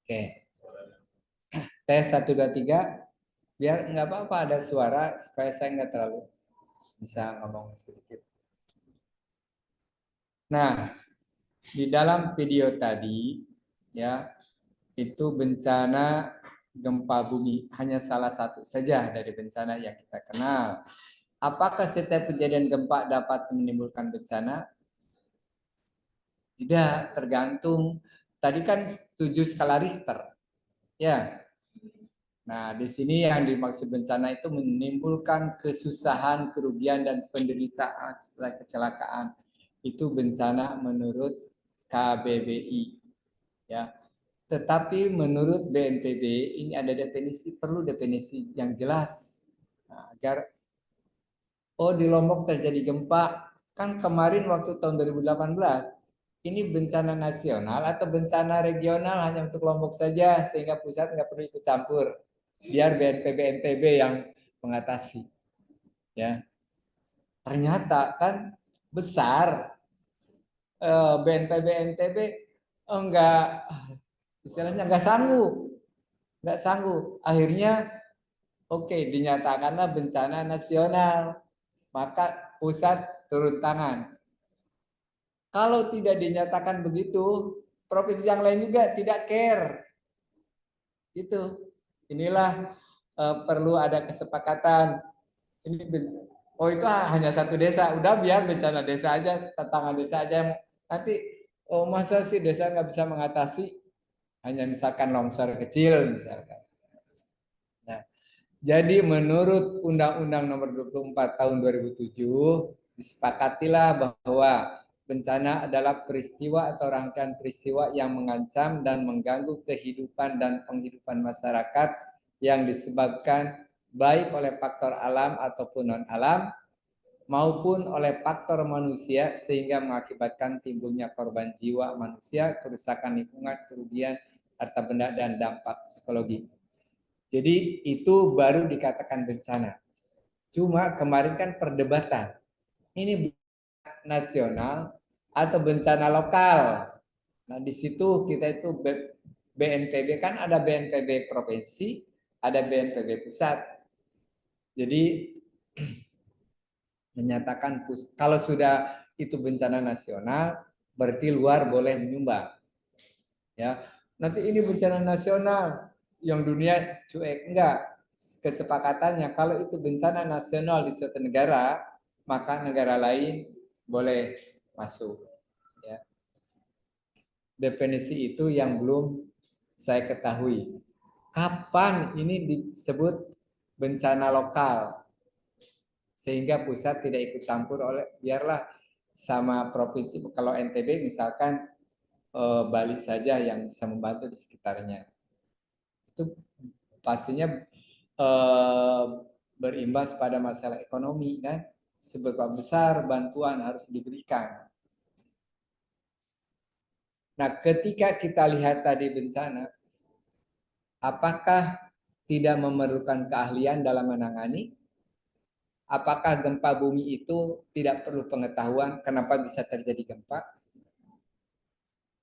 Oke, tes 1 2 3. Biar nggak apa-apa ada suara supaya saya nggak terlalu bisa ngomong sedikit. Nah, di dalam video tadi ya itu bencana gempa bumi hanya salah satu saja dari bencana yang kita kenal. Apakah setiap kejadian gempa dapat menimbulkan bencana? Tidak, tergantung. Tadi kan 7 skala Richter. Ya. Nah, di sini yang dimaksud bencana itu menimbulkan kesusahan, kerugian, dan penderitaan setelah kecelakaan. Itu bencana menurut KBBI. Ya. Tetapi menurut BNPB ini ada definisi, perlu definisi yang jelas. Nah, agar di Lombok terjadi gempa, kan kemarin waktu tahun 2018, ini bencana nasional atau bencana regional hanya untuk Lombok saja, sehingga pusat nggak perlu ikut campur. Biar BNPB NTB yang mengatasi. Ya, ternyata kan besar. BNPB NTB enggak, istilahnya nggak sanggup. Akhirnya oke, dinyatakanlah bencana nasional, maka pusat turun tangan. Kalau tidak dinyatakan begitu, provinsi yang lain juga tidak care. Itu. Inilah perlu ada kesepakatan. Ini itu hanya satu desa. Udah biar bencana desa aja, tantangan desa aja. Nanti masa sih desa nggak bisa mengatasi hanya misalkan longsor kecil misalkan. Nah, jadi menurut Undang-Undang Nomor 24 Tahun 2007 disepakatilah bahwa bencana adalah peristiwa atau rangkaian peristiwa yang mengancam dan mengganggu kehidupan dan penghidupan masyarakat yang disebabkan baik oleh faktor alam ataupun non-alam maupun oleh faktor manusia sehingga mengakibatkan timbulnya korban jiwa manusia, kerusakan lingkungan, kerugian harta benda dan dampak psikologi. Jadi itu baru dikatakan bencana. Cuma kemarin kan perdebatan. Ini nasional atau bencana lokal. Nah, di situ kita itu BNPB kan ada BNPB provinsi, ada BNPB pusat. Jadi menyatakan kalau sudah itu bencana nasional, berarti luar boleh menyumbang. Ya, nanti ini bencana nasional, yang dunia cuek, enggak. Kesepakatannya kalau itu bencana nasional di suatu negara, maka negara lain boleh masuk. Ya. Definisi itu yang belum saya ketahui. Kapan ini disebut bencana lokal? Sehingga pusat tidak ikut campur oleh, biarlah sama provinsi. Kalau NTB misalkan Bali saja yang bisa membantu di sekitarnya. Itu pastinya berimbas pada masalah ekonomi kan. Seberapa besar bantuan harus diberikan. Nah, ketika kita lihat tadi bencana, apakah tidak memerlukan keahlian dalam menangani? Apakah gempa bumi itu tidak perlu pengetahuan kenapa bisa terjadi gempa?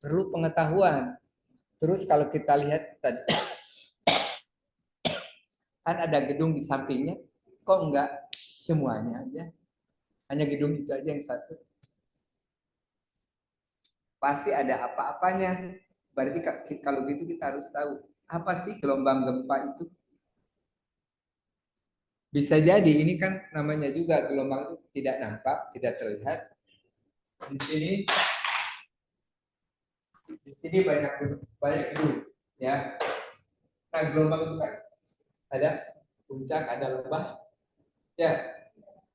Perlu pengetahuan. Terus kalau kita lihat tadi, kan ada gedung di sampingnya, kok enggak semuanya aja? Hanya gedung itu aja yang satu. Pasti ada apa-apanya. Berarti kalau gitu kita harus tahu apa sih gelombang gempa itu. Bisa jadi ini kan namanya juga gelombang itu tidak nampak, tidak terlihat. Di sini banyak gedung, ya. Nah, gelombang itu kan ada puncak, ada lembah. Ya,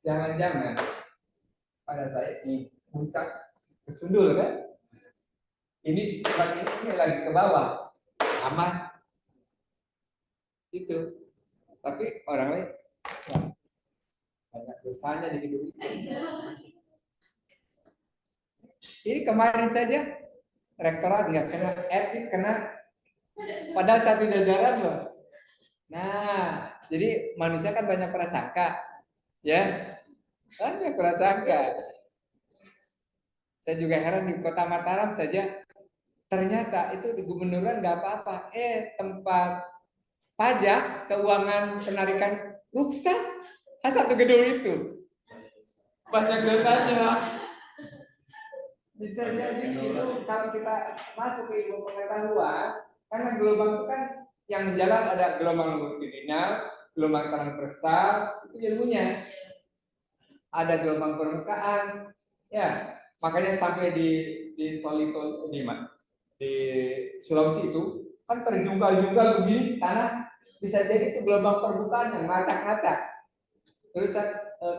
jangan-jangan pada saya di puncak kesundul kan? Ini lagi ke bawah, aman itu. Tapi orang lain banyak dosanya di gedung itu. Ini kemarin saja rektorat nggak kena, kena pada satu jajaran loh. Nah, jadi manusia kan banyak prasangka, ya, banyak prasangka. Saya juga heran di Kota Mataram saja Ternyata itu di gubernuran nggak apa-apa. Tempat pajak, keuangan, penarikan rusak. Satu gedung itu. Banyak dosanya. Bisa jadi itu kalau kita masuk ke ilmu pengetahuan, karena gelombang itu kan yang menjalan ada gelombang longitudinal, gelombang transversal, itu ilmunya. Ada gelombang permukaan, ya makanya sampai di di Sulawesi itu kan terjungkal-jungkal begini tanah, bisa jadi itu gelombang permukaan yang ngacak-ngacak. Terus saya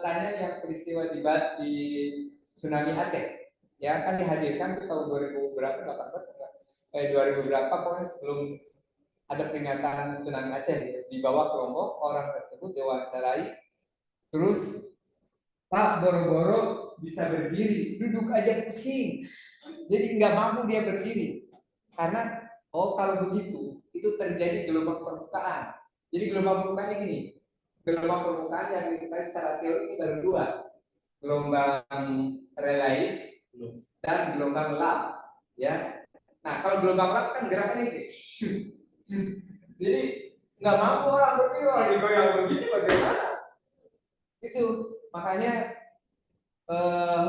tanya yang peristiwa di tsunami Aceh, ya kan dihadirkan tuh tahun 2000 berapa 18 2000 berapa pokoknya sebelum ada peringatan tsunami Aceh, dibawa kelompok orang tersebut diwawancarai, terus Pak boro-boro bisa berdiri, duduk aja pusing. Jadi nggak mampu dia berdiri. Karena kalau begitu, itu terjadi gelombang permukaan. Jadi gelombang permukaannya gini. Gelombang permukaan yang kita secara teori itu ada dua. Gelombang relay dan gelombang lap. Ya. Nah, kalau gelombang lap kan gerakannya gini. Jadi nggak mampu orang berdiri, orang digoyang begini bagaimana? Itu makanya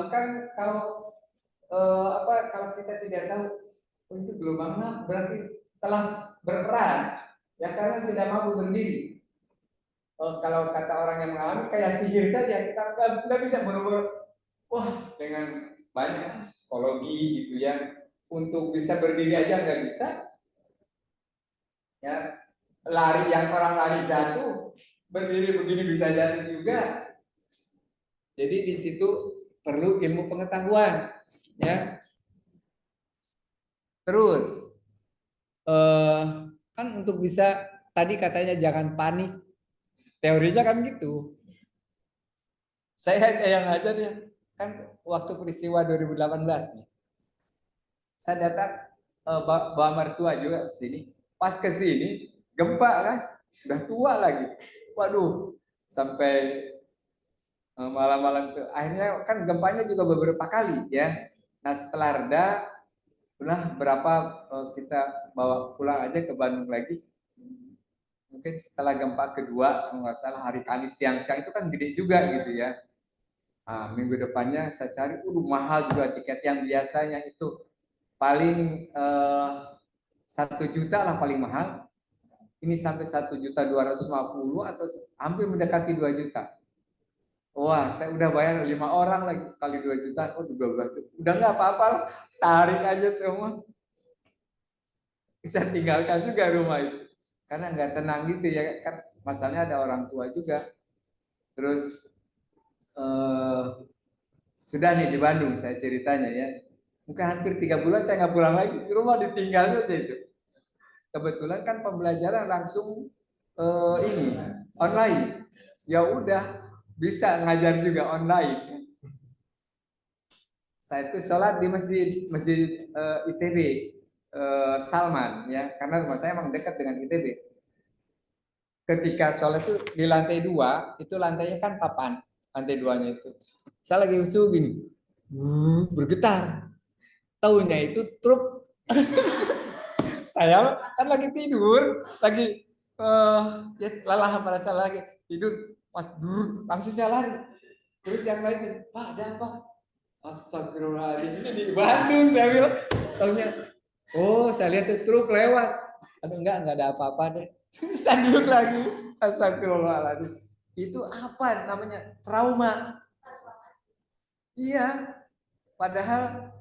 kan kalau kalau kita tidak tahu untuk gelombang lap berarti telah berperan ya karena tidak mampu berdiri. Kalau kata orang yang mengalami kayak sihir saja, kita nggak bisa buru-buru wah dengan banyak psikologi gitu ya untuk bisa berdiri aja nggak bisa ya, lari yang orang lari jatuh berdiri begini bisa jatuh juga. Jadi di situ perlu ilmu pengetahuan ya. Terus kan untuk bisa tadi katanya jangan panik, teorinya kan gitu. Saya yang ngajar ya kan waktu peristiwa 2018 nih, saya datang bawa mertua juga ke sini. Pas ke sini gempa kan, udah tua lagi. Waduh, sampai malam-malam tuh. Akhirnya kan gempanya juga beberapa kali ya. Nah setelah reda, udah berapa kita bawa pulang aja ke Bandung lagi. Mungkin setelah gempa kedua, nggak salah hari Kamis siang-siang itu kan gede juga gitu ya. Nah, minggu depannya saya cari, mahal juga tiket yang biasanya itu paling 1 juta lah paling mahal. Ini sampai 1.250.000 atau hampir mendekati 2 juta. Wah, saya udah bayar 5 orang lagi kali 2 juta, 12 juta. Udah nggak apa-apa, tarik aja semua. Bisa tinggalkan juga rumah itu. Karena nggak tenang gitu ya, kan masalahnya ada orang tua juga. Terus sudah nih di Bandung saya ceritanya ya. Mungkin hampir 3 bulan saya nggak pulang lagi, di rumah ditinggal saja itu. Kebetulan kan pembelajaran langsung ini online. Ya udah bisa ngajar juga online. Saya itu sholat di masjid ITB Salman ya, karena rumah saya emang dekat dengan ITB. Ketika sholat itu di lantai 2, itu lantainya kan papan, lantai 2-nya itu. Saya lagi usul gini, bergetar. Taunya itu truk. Saya kan lagi tidur, lagi ya lelah pada saya lagi tidur, langsung saya lari. Terus yang lain, Pak ada apa? Astagfirullahaladzim, ini di Bandung saya bilang. Taunya, saya lihat tuh truk lewat. Aduh enggak ada apa-apa deh. Saya duduk lagi. Astagfirullahaladzim. Itu apa namanya? Trauma. Iya. Padahal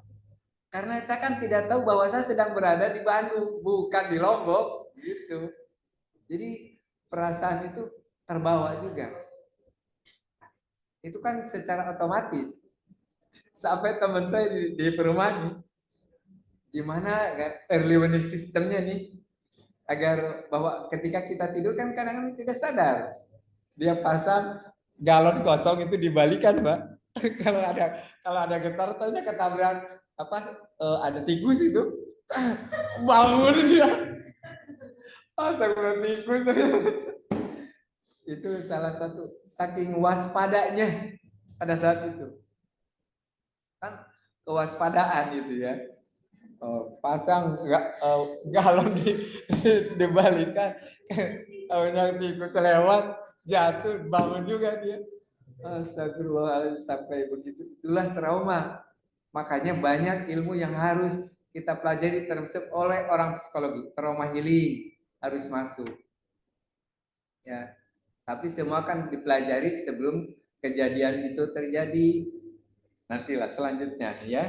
karena saya kan tidak tahu bahwa saya sedang berada di Bandung, bukan di Lombok, gitu. Jadi perasaan itu terbawa juga. Itu kan secara otomatis. Sampai teman saya di perumahan, gimana early warning systemnya nih, agar bahwa ketika kita tidur kan kadang-kadang tidak sadar. Dia pasang galon kosong itu dibalikan, Mbak. kalau ada getar tanya ketabrak ada tikus itu. Bangun dia. Saya tikus. Itu salah satu saking waspadanya pada saat itu. Kan kewaspadaan itu ya. pasang galon dibalikan, yang tikus lewat jatuh bangun juga dia. Astagfirullahaladzim, sampai begitu. Itulah trauma. Makanya banyak ilmu yang harus kita pelajari termasuk oleh orang psikologi. Trauma healing harus masuk. Ya, tapi semua kan dipelajari sebelum kejadian itu terjadi. Nantilah selanjutnya ya.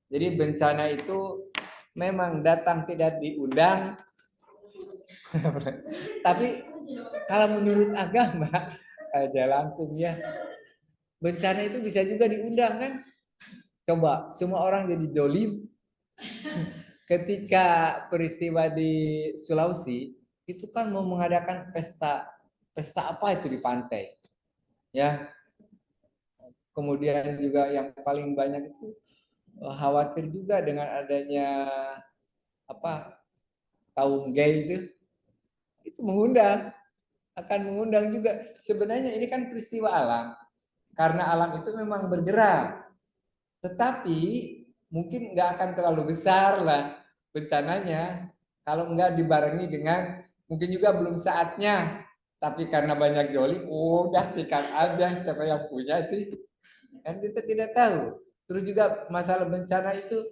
Jadi bencana itu memang datang tidak diundang. Tapi kalau menurut agama Jalangkung ya, bencana itu bisa juga diundang kan. Coba semua orang jadi dolim. Ketika peristiwa di Sulawesi itu kan mau mengadakan pesta apa itu di pantai ya. Kemudian juga yang paling banyak itu khawatir juga dengan adanya apa kaum gay itu akan mengundang juga. Sebenarnya ini kan peristiwa alam, karena alam itu memang bergerak, tetapi mungkin nggak akan terlalu besar lah bencananya kalau nggak dibarengi dengan, mungkin juga belum saatnya, tapi karena banyak jolim, udah sikat aja siapa yang punya sih, kan kita tidak tahu. Terus juga masalah bencana itu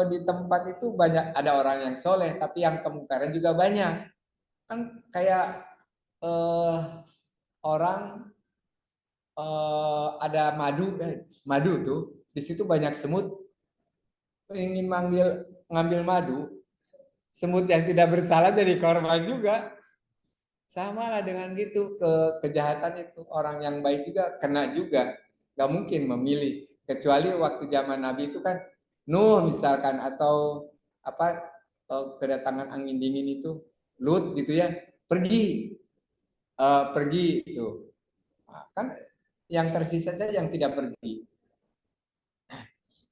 di tempat itu banyak ada orang yang soleh, tapi yang kemungkaran juga banyak. Kan kayak eh, orang ada madu tuh, di situ banyak semut, ingin ngambil madu, semut yang tidak bersalah jadi korban juga. Sama lah dengan gitu, kejahatan itu orang yang baik juga kena juga, nggak mungkin memilih, kecuali waktu zaman Nabi itu kan Nuh misalkan, atau apa kedatangan angin dingin itu Lut gitu ya, pergi itu. Nah, kan yang tersisa saja yang tidak pergi.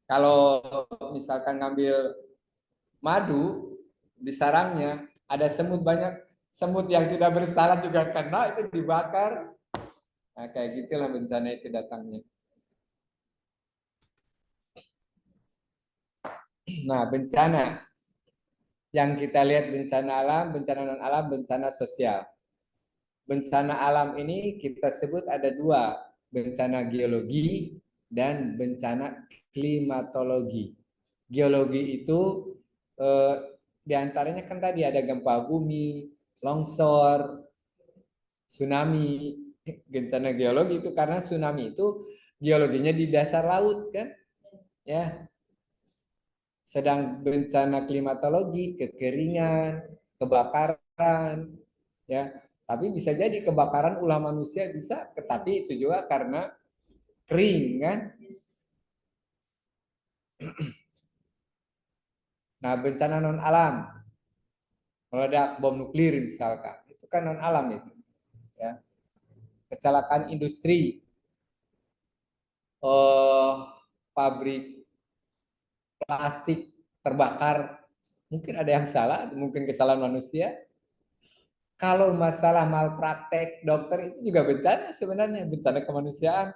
Kalau misalkan ngambil madu di sarangnya, ada semut banyak, semut yang tidak bersalah juga kena, itu dibakar. Nah, kayak gitulah bencana itu datangnya. Nah, bencana yang kita lihat, bencana alam, bencana non alam, bencana sosial. Bencana alam ini kita sebut ada dua, bencana geologi dan bencana klimatologi. Geologi itu eh, diantaranya kan tadi ada gempa bumi, longsor, tsunami. Bencana geologi itu karena tsunami itu geologinya di dasar laut kan, ya. Sedang bencana klimatologi, kekeringan, kebakaran, ya. Tapi bisa jadi kebakaran ulah manusia bisa, tetapi itu juga karena kering kan. Nah, bencana non alam, meledak bom nuklir misalkan, itu kan non alam itu, ya. Kecelakaan industri, eh, pabrik plastik terbakar, mungkin ada yang salah, mungkin kesalahan manusia. Kalau masalah malpraktek dokter itu juga bencana sebenarnya, bencana kemanusiaan,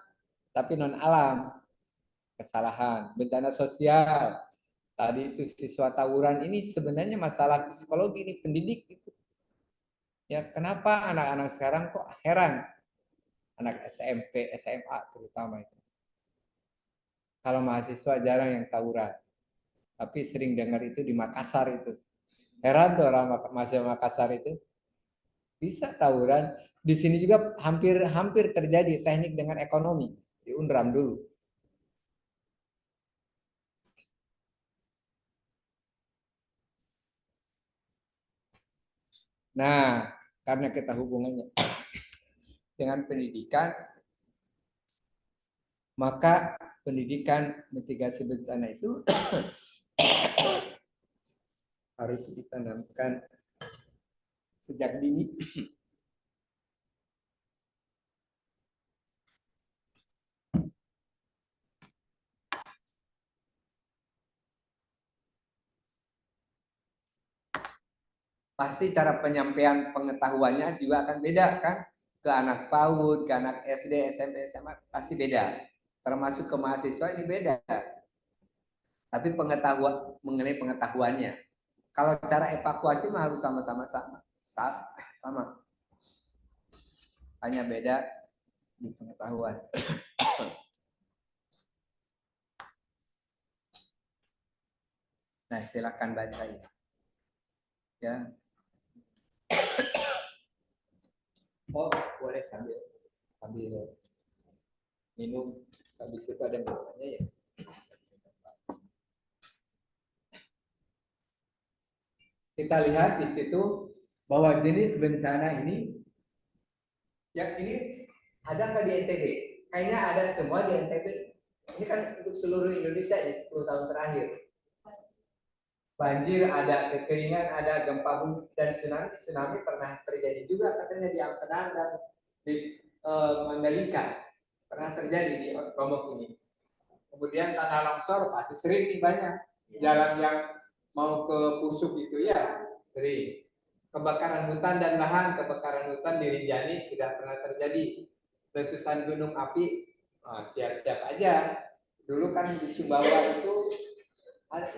tapi non alam, kesalahan. Bencana sosial, tadi itu siswa tawuran, ini sebenarnya masalah psikologi, ini pendidik itu. Ya, kenapa anak-anak sekarang kok heran, anak SMP, SMA terutama itu. Kalau mahasiswa jarang yang tawuran, tapi sering dengar itu di Makassar itu. Heran tuh orang mahasiswa Makassar itu bisa tawuran. Di sini juga hampir terjadi teknik dengan ekonomi di Unram dulu. Nah, karena kita hubungannya dengan pendidikan, maka pendidikan mitigasi bencana itu harus ditanamkan sejak dini. Pasti cara penyampaian pengetahuannya juga akan beda kan? Ke anak PAUD, ke anak SD, SMP, SMA pasti beda. Termasuk ke mahasiswa ini beda. Tapi mengenai pengetahuannya. Kalau cara evakuasi mah harus sama-sama sama. Hanya beda di pengetahuan. Nah, silakan baca ya. Ya. Oh, boleh sambil minum. Habis itu ada minumannya ya. Kita lihat di situ bahwa jenis bencana ini, yang ini ada nggak di NTB? Kayaknya ada semua di NTB. Ini kan untuk seluruh Indonesia di 10 tahun terakhir. Banjir ada, kekeringan ada, gempa bumi dan tsunami. Tsunami pernah terjadi juga katanya di Ampenan dan di Mandalika. Pernah terjadi di Lombok ini. Kemudian tanah longsor pasti sering nih banyak. Jalan yang mau ke Pusuk itu ya sering. Kebakaran hutan dan lahan, kebakaran hutan di Rinjani sudah pernah terjadi. Letusan gunung api, siap-siap aja. Dulu kan di Sumbawa itu,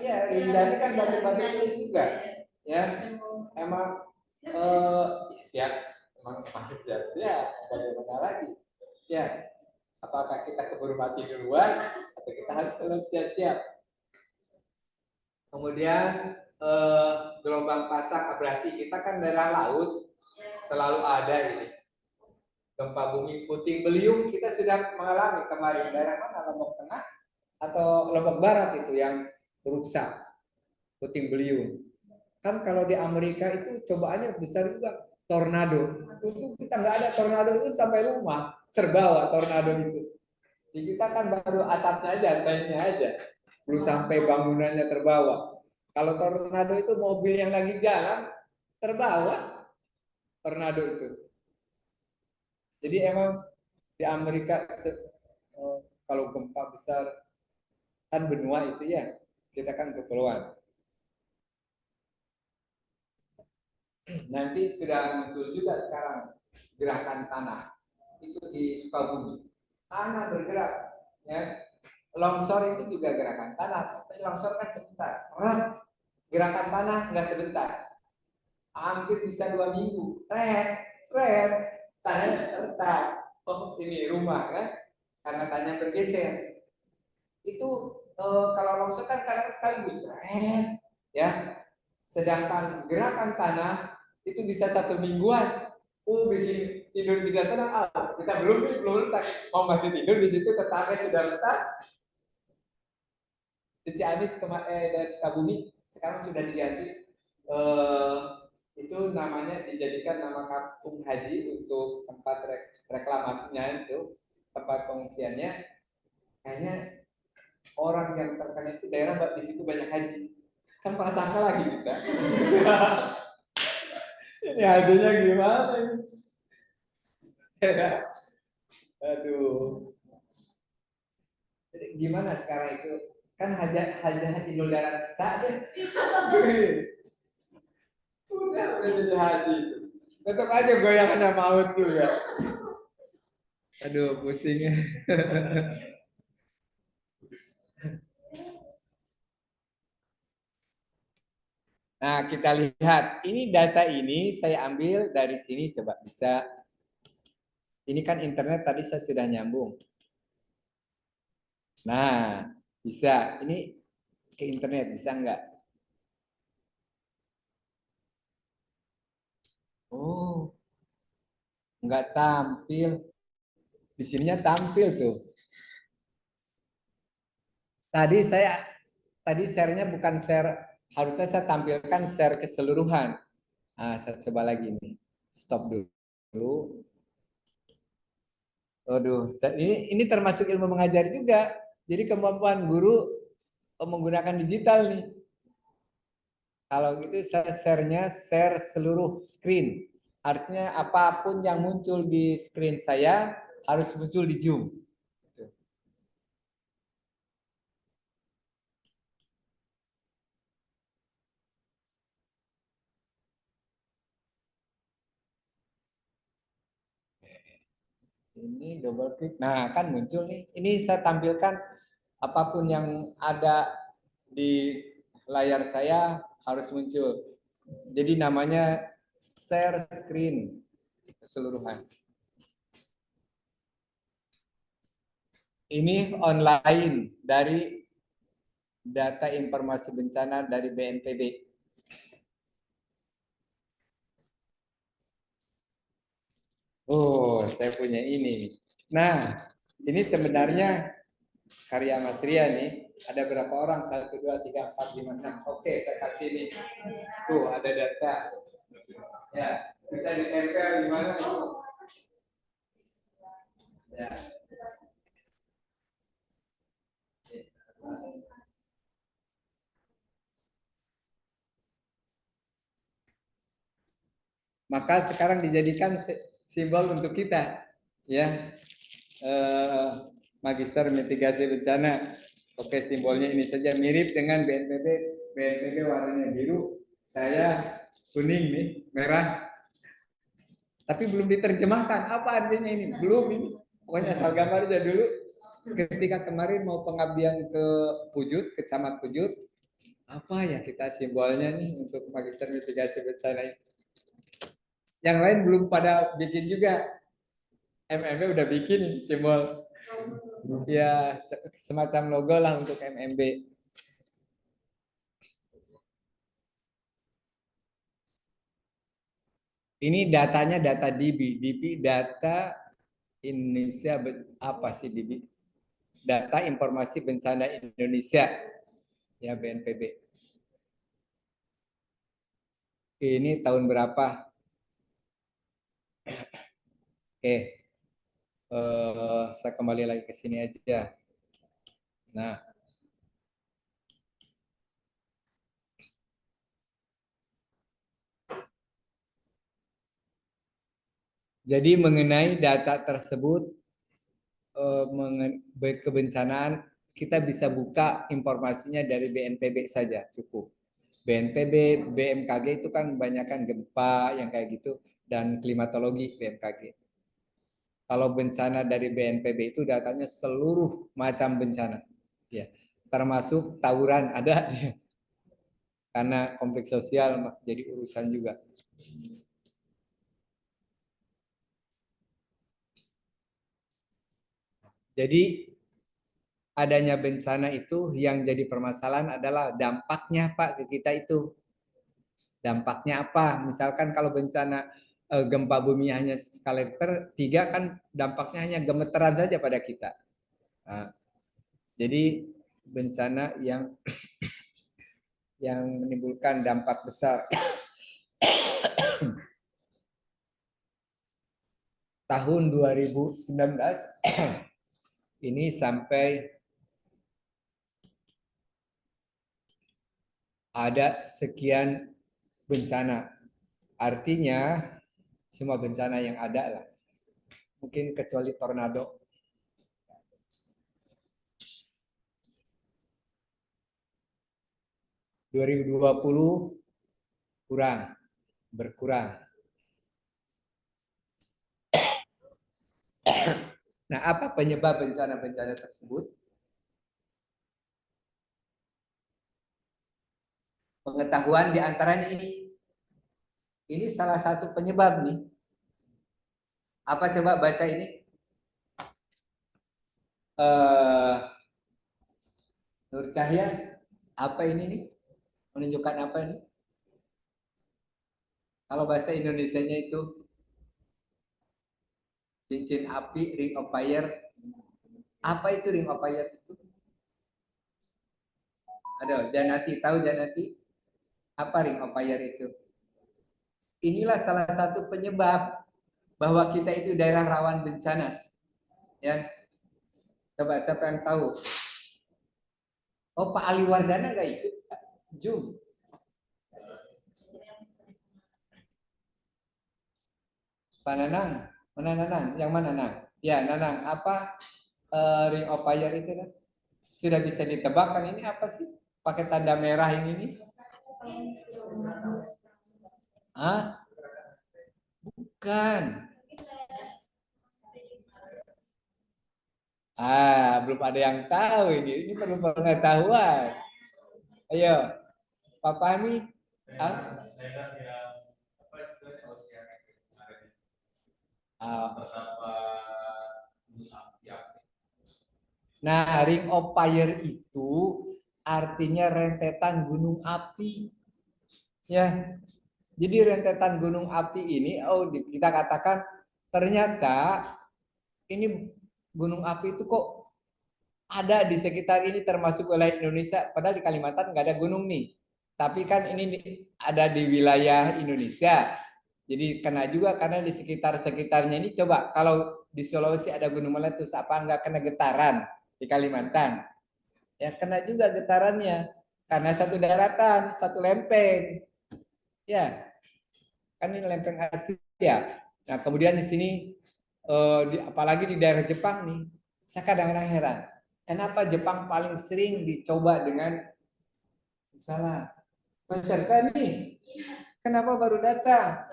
ya Rinjani kan batu-batu tulis juga, ya. Emang siap, emang siap-siap. Bagaimana lagi? Ya, apakah kita keburu mati duluan atau kita harus selalu siap-siap? Kemudian gelombang pasang abrasi, kita kan daerah laut selalu ada ini. Gempa bumi puting beliung kita sudah mengalami kemarin, daerah mana, Lombok Tengah atau Lombok Barat itu yang rusak puting beliung. Kan kalau di Amerika itu cobaannya besar juga, tornado. Itu kita nggak ada tornado itu sampai rumah terbawa tornado itu. Di kita kan baru atapnya aja, sayapnya aja, belum sampai bangunannya terbawa. Kalau tornado itu mobil yang lagi jalan terbawa tornado itu. Jadi emang di Amerika kalau gempa besar kan benua itu ya, kita kan kepulauan. Nanti sudah muncul juga sekarang gerakan tanah itu di Sukabumi. Tanah bergerak, ya. Longsor itu juga gerakan tanah, tapi longsor kan sebentar. Gerakan tanah nggak sebentar, hampir bisa 2 minggu. Tanahnya terletak. Oh ini rumah kan, karena tanahnya bergeser. Itu kalau longsor kan kadang sekali ya. Sedangkan gerakan tanah itu bisa 1 mingguan. Bikin tidur tidak tenang. Kita belum letak. Oh masih tidur di situ, tetangga sudah letak. Di Ciamis dari Sukabumi sekarang sudah diganti. Itu namanya dijadikan nama kampung haji untuk tempat reklamasinya itu, tempat pengungsiannya. Kayaknya orang yang terkena itu daerah di situ banyak haji. Kan prasangka lagi kita. Ini hajinya gimana ini? Aduh. Jadi gimana sekarang itu? Kan hajah Idul Darah saja. Udah jadi haji itu. Tetap aja goyangannya maut tuh ya. Aduh, pusing. Nah, kita lihat. Ini data ini saya ambil dari sini, coba bisa. Ini kan internet tadi saya sudah nyambung. Nah, bisa. Ini ke internet, bisa enggak? Oh, enggak tampil. Di sininya tampil tuh. Tadi share-nya bukan share, harusnya saya tampilkan share keseluruhan. Nah, saya coba lagi nih. Stop dulu. Aduh, ini termasuk ilmu mengajar juga. Jadi kemampuan guru menggunakan digital nih. Kalau gitu saya share-nya share seluruh screen. Artinya apapun yang muncul di screen saya harus muncul di Zoom. Ini double klik. Nah, kan muncul nih. Ini saya tampilkan apapun yang ada di layar saya harus muncul. Jadi namanya share screen keseluruhan. Ini online dari data informasi bencana dari BNPB. Oh, saya punya ini. Nah, ini sebenarnya karya Mas Ria nih. Ada berapa orang? 1, 2, 3, 4, 5, 6. Oke, saya kasih nih. Tuh, ada data. Ya, bisa ditempel di mana? Ya. Maka sekarang dijadikan simbol untuk kita, ya. Magister mitigasi bencana. Oke, simbolnya ini saja mirip dengan BNPB. BNPB warnanya biru, saya kuning nih, merah. Tapi belum diterjemahkan. Apa artinya ini? Belum ini. Pokoknya asal gambar aja dulu. Ketika kemarin mau pengabdian ke Pujut, ke Camat Pujut, apa ya kita simbolnya nih untuk magister mitigasi bencana ini? Yang lain belum pada bikin juga. MMB udah bikin simbol ya semacam logo lah untuk MMB. Ini datanya data DB. DB data Indonesia apa sih DB? Data Informasi Bencana Indonesia. Ya BNPB. Ini tahun berapa? Oke. Saya kembali lagi ke sini aja. Nah, jadi mengenai data tersebut kebencanaan kita bisa buka informasinya dari BNPB saja cukup. BNPB, BMKG itu kan banyakkan gempa yang kayak gitu dan klimatologi BMKG. Kalau bencana dari BNPB itu datanya seluruh macam bencana, ya, termasuk tawuran ada, karena konflik sosial jadi urusan juga. Jadi adanya bencana itu yang jadi permasalahan adalah dampaknya Pak ke kita itu. Dampaknya apa? Misalkan kalau bencana gempa bumi hanya skala Richter 3 kan dampaknya hanya gemeteran saja pada kita. Nah, jadi bencana yang menimbulkan dampak besar. Tahun 2019 ini sampai ada sekian bencana. Artinya semua bencana yang ada lah. Mungkin kecuali tornado. ...2020 berkurang. Nah, apa penyebab bencana-bencana tersebut? Pengetahuan di antaranya ini. Ini salah satu penyebab nih. Apa coba baca ini? Nur Cahya, apa ini nih? Menunjukkan apa ini? Kalau bahasa Indonesianya itu cincin api, ring of fire. Apa itu ring of fire itu? Aduh, Janati, tahu Janati? Apa ring of fire itu? Inilah salah satu penyebab bahwa kita itu daerah rawan bencana. Ya, coba siapa yang tahu? Oh, Pak Ali Wardana nggak ikut? Zoom. Pak Nanang, mana Nanang? Yang mana Nanang? Ya, Nanang. Apa ring of fire itu kan? Sudah bisa ditebak kan ini apa sih? Pakai tanda merah ini nih? Ah, bukan. Belum ada yang tahu ini. Ini perlu pengetahuan. Ayo, Pak Fahmi. Nah, Ring of Fire itu artinya rentetan gunung api. Ya, jadi rentetan gunung api ini, kita katakan ternyata ini gunung api itu kok ada di sekitar ini termasuk wilayah Indonesia, padahal di Kalimantan nggak ada gunung nih. Tapi kan ini ada di wilayah Indonesia. Jadi kena juga karena di sekitar-sekitarnya ini, coba kalau di Sulawesi ada gunung meletus, apa nggak kena getaran di Kalimantan? Ya kena juga getarannya karena satu daratan, satu lempeng. Ya, kan ini lempeng Asia. Nah, kemudian di sini apalagi di daerah Jepang nih, saya kadang-kadang heran, kenapa Jepang paling sering dicoba dengan misalnya peserta nih, kenapa baru datang?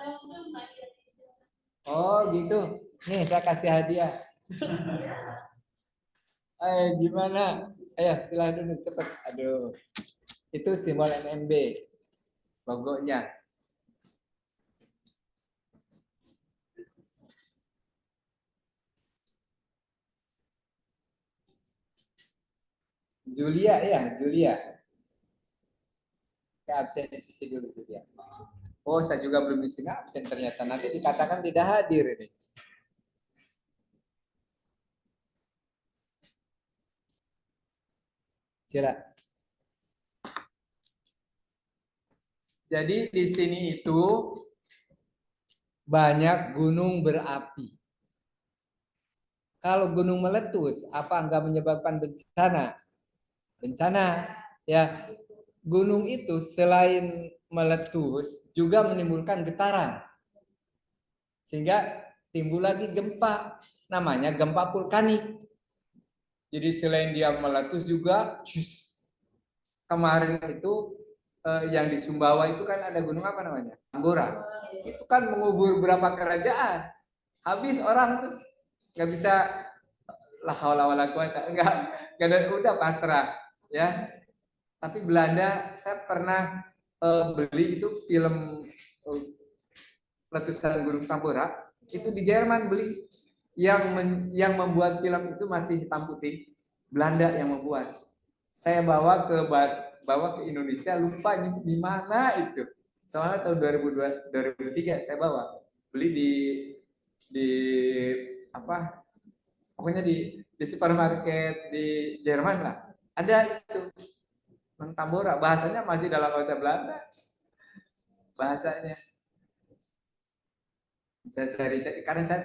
Oh gitu, nih saya kasih hadiah. Gimana? Ayo silahkan dulu cepet. Aduh, itu simbol NMB, logonya. Julia ya, Julia. Ke absen isi dulu Julia. Oh, saya juga belum isi absen ternyata. Nanti dikatakan tidak hadir ini. Sila. Jadi di sini itu banyak gunung berapi. Kalau gunung meletus, apa enggak menyebabkan bencana? Bencana, ya. Gunung itu selain meletus juga menimbulkan getaran. Sehingga timbul lagi gempa, namanya gempa vulkanik. Jadi selain dia meletus juga, kemarin itu yang di Sumbawa itu kan ada gunung apa namanya? Tambora. Itu kan mengubur berapa kerajaan. Habis orang tuh nggak bisa lah haula wala quwata, enggak ada, udah pasrah ya. Tapi Belanda, saya pernah beli itu film letusan Gunung Tambora, itu di Jerman beli, yang membuat film itu masih hitam putih, Belanda yang membuat. Saya bawa ke Indonesia, lupa di mana itu. Soalnya tahun 2002, 2003 saya bawa, beli di apa? Pokoknya di supermarket di Jerman lah. Ada itu Tambora, bahasanya masih dalam bahasa Belanda. Bahasanya saya cari, karena saya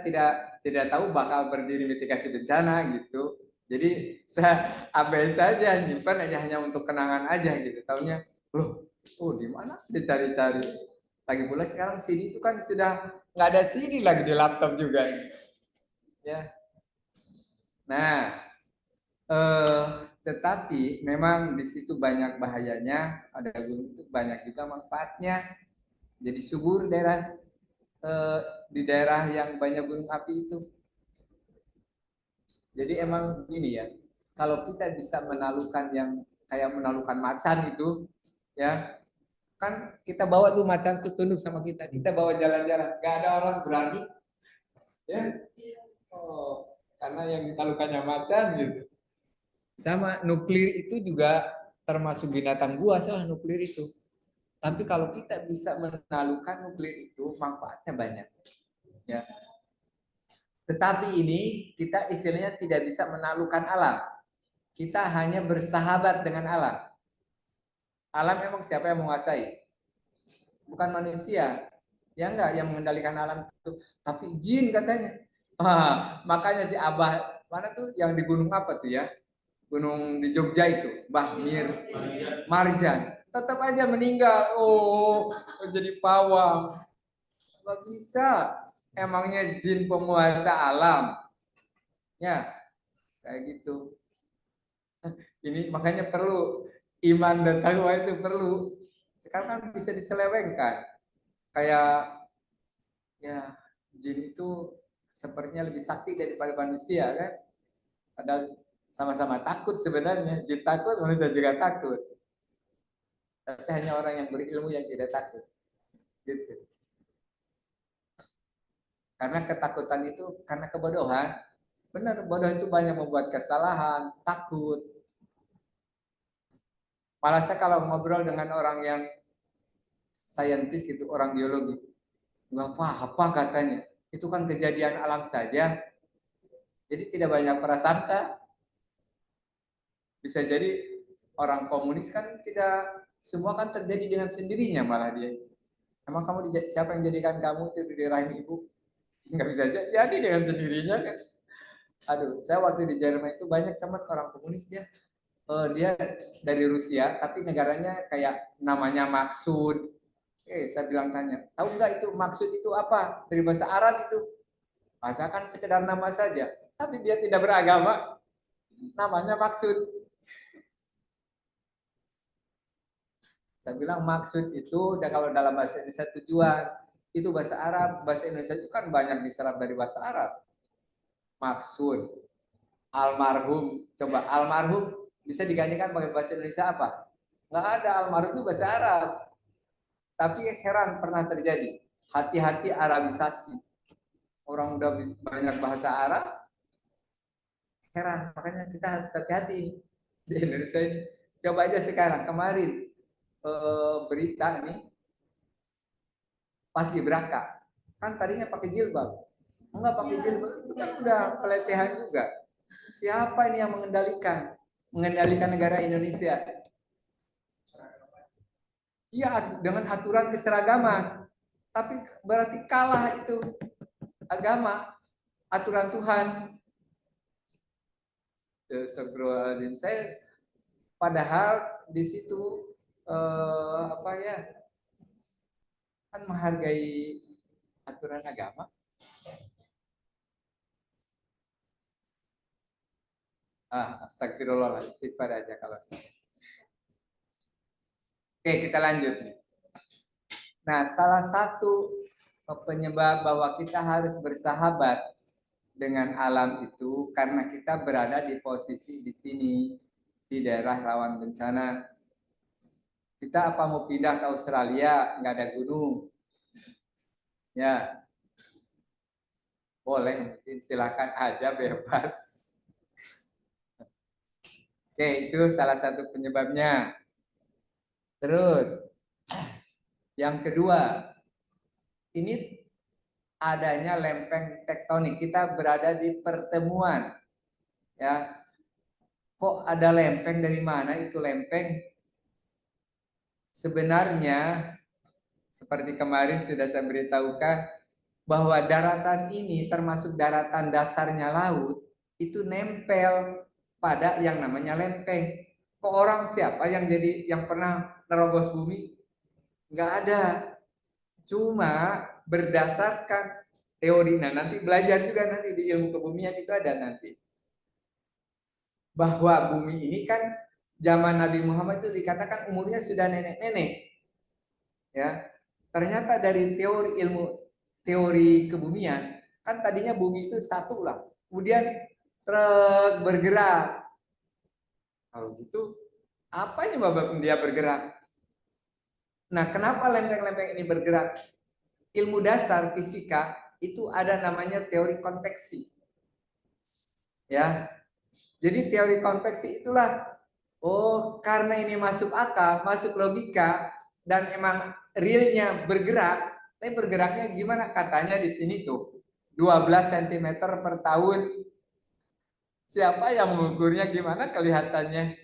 tidak tahu bakal berdiri mitigasi bencana gitu. Jadi saya abai saja, nyimpan aja hanya untuk kenangan aja gitu. Taunya, loh, di mana dicari-cari. Lagi pula sekarang CD itu kan sudah nggak ada CD lagi di laptop juga. Ya. Nah, eh, tetapi memang di situ banyak bahayanya, ada gunung itu banyak juga manfaatnya. Jadi subur di daerah yang banyak gunung api itu. Jadi emang gini ya, kalau kita bisa menalukan yang kayak menalukan macan itu, ya kan kita bawa tuh macan tuh tunduk sama kita bawa jalan-jalan, gak ada orang berani, ya. Oh, karena yang ditalukannya macan gitu. Sama nuklir itu juga termasuk binatang buas lah nuklir itu. Tapi kalau kita bisa menalukan nuklir itu manfaatnya banyak. Ya. Tetapi ini kita istilahnya tidak bisa menalukan alam. Kita hanya bersahabat dengan alam. Alam emang siapa yang menguasai? Bukan manusia. Ya enggak yang mengendalikan alam itu. Tapi jin katanya. Makanya si Abah, mana tuh yang di gunung apa tuh ya? Gunung di Jogja itu, Bahmir, Marjan. Tetap aja meninggal. Oh, jadi pawang. Gak bisa. Emangnya jin penguasa alam. Ya, kayak gitu. Ini makanya perlu iman dan takwa itu perlu. Sekarang kan bisa diselewengkan. Kayak ya jin itu sepertinya lebih sakti daripada manusia kan. Padahal sama-sama takut sebenarnya. Jin takut, manusia juga takut. Tapi hanya orang yang berilmu yang tidak takut. Gitu. Karena ketakutan itu karena kebodohan. Benar, bodoh itu banyak membuat kesalahan, takut. Malah saya kalau ngobrol dengan orang yang saintis gitu, orang biologi, nggak apa-apa katanya. Itu kan kejadian alam saja. Jadi tidak banyak prasangka. Bisa jadi orang komunis kan tidak semua kan terjadi dengan sendirinya malah dia. Emang kamu siapa yang jadikan kamu itu di rahim ibu? Nggak bisa jadi dengan sendirinya kan. Aduh, saya waktu di Jerman itu banyak teman orang komunis dia. Dia dari Rusia, tapi negaranya kayak namanya Maksud. Saya bilang tanya, tahu nggak itu maksud itu apa? Dari bahasa Arab itu. Bahasa kan sekedar nama saja. Tapi dia tidak beragama. Namanya Maksud. Saya bilang maksud itu, dan kalau dalam bahasa Indonesia tujuan, itu bahasa Arab. Bahasa Indonesia itu kan banyak diserap dari bahasa Arab. Maksud, almarhum. Coba almarhum bisa digantikan pakai bahasa Indonesia apa? Nggak ada, almarhum itu bahasa Arab. Tapi heran pernah terjadi. Hati-hati Arabisasi. Orang udah banyak bahasa Arab, heran. Makanya kita harus hati-hati di Indonesia ini. Coba aja sekarang, kemarin berita nih, Paskibraka. Kan tadinya pakai jilbab. Enggak pakai jilbab, itu kan udah pelecehan juga. Siapa ini yang mengendalikan? Mengendalikan negara Indonesia? Iya, dengan aturan keseragaman. Tapi berarti kalah itu agama, aturan Tuhan. Astagfirullahaladzim. Saya padahal di situ apa ya, kan menghargai aturan agama. Astagfirullah, istighfar aja kalau saya. Oke, kita lanjut nih. Nah, salah satu penyebab bahwa kita harus bersahabat dengan alam itu karena kita berada di posisi di sini, di daerah rawan bencana. Kita apa mau pindah ke Australia, nggak ada gunung. Ya, boleh, mungkin silakan aja, bebas. Oke, itu salah satu penyebabnya. Terus, yang kedua, ini adanya lempeng tektonik. Kita berada di pertemuan. Ya, kok ada lempeng, dari mana itu lempeng? Sebenarnya, seperti kemarin sudah saya beritahukan, bahwa daratan ini termasuk daratan dasarnya laut, itu nempel pada yang namanya lempeng. Kok orang siapa yang pernah nerobos bumi? Nggak ada. Cuma berdasarkan teori, nah nanti belajar juga nanti di ilmu kebumian itu ada nanti. Bahwa bumi ini kan zaman Nabi Muhammad itu dikatakan umurnya sudah nenek-nenek. Ya. Ternyata dari teori kebumian, kan tadinya bumi itu satu lah. Kemudian truk bergerak. Kalau gitu, apa ini babak dia bergerak? Nah, kenapa lempeng-lempeng ini bergerak? Ilmu dasar fisika itu ada namanya teori konveksi. Ya. Jadi teori konveksi itulah, oh karena ini masuk akal, masuk logika, dan emang realnya bergerak, tapi bergeraknya gimana? Katanya di sini tuh 12 cm per tahun. Siapa yang mengukurnya, gimana kelihatannya?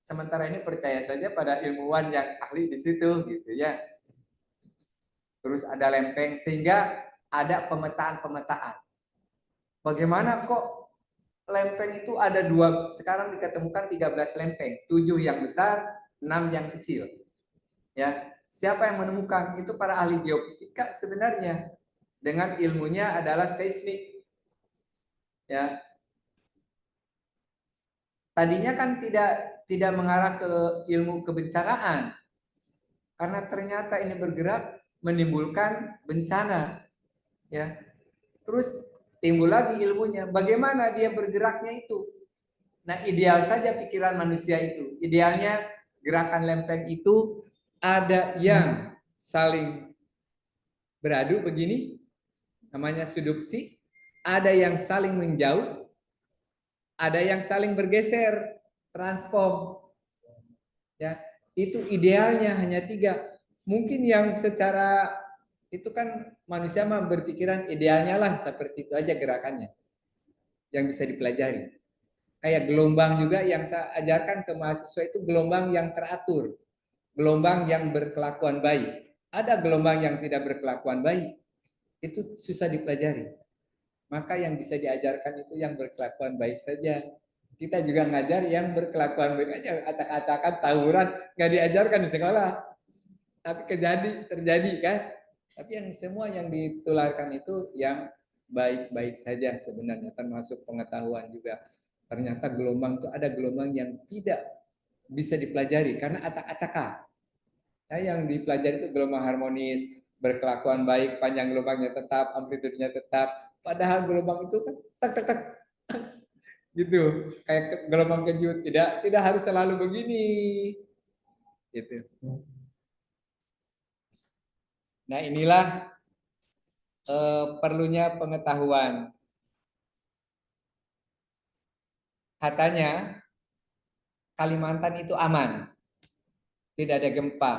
Sementara ini percaya saja pada ilmuwan yang ahli di situ gitu ya. Terus ada lempeng sehingga ada pemetaan-pemetaan. Bagaimana kok lempeng itu ada dua, sekarang diketemukan 13 lempeng, 7 yang besar, 6 yang kecil. Ya, siapa yang menemukan? Itu para ahli geofisika sebenarnya. Dengan ilmunya adalah seismik. Ya. Tadinya kan tidak mengarah ke ilmu kebencanaan. Karena ternyata ini bergerak menimbulkan bencana. Ya. Terus timbul lagi ilmunya, bagaimana dia bergeraknya itu. Nah, ideal saja pikiran manusia itu. Idealnya Gerakan lempeng itu ada yang saling beradu begini, namanya subduksi, ada yang saling menjauh, ada yang saling bergeser, transform. Ya, itu idealnya hanya 3. Mungkin yang secara itu kan manusia mah berpikiran idealnya lah seperti itu aja gerakannya yang bisa dipelajari. Kayak gelombang juga yang saya ajarkan ke mahasiswa itu gelombang yang teratur, gelombang yang berkelakuan baik. Ada gelombang yang tidak berkelakuan baik, itu susah dipelajari. Maka yang bisa diajarkan itu yang berkelakuan baik saja. Kita juga ngajar yang berkelakuan baik aja, acak-acakan, tawuran, nggak diajarkan di sekolah. Tapi terjadi kan. Tapi yang semua yang ditularkan itu yang baik-baik saja sebenarnya, termasuk pengetahuan juga. Ternyata gelombang itu ada gelombang yang tidak bisa dipelajari karena acak-acakan. Ya, yang dipelajari itu gelombang harmonis, berkelakuan baik, panjang gelombangnya tetap, amplitudenya tetap. Padahal gelombang itu kan tak tak tak gitu, kayak gelombang kejut, tidak harus selalu begini. Gitu. Nah, inilah perlunya pengetahuan. Katanya Kalimantan itu aman, tidak ada gempa.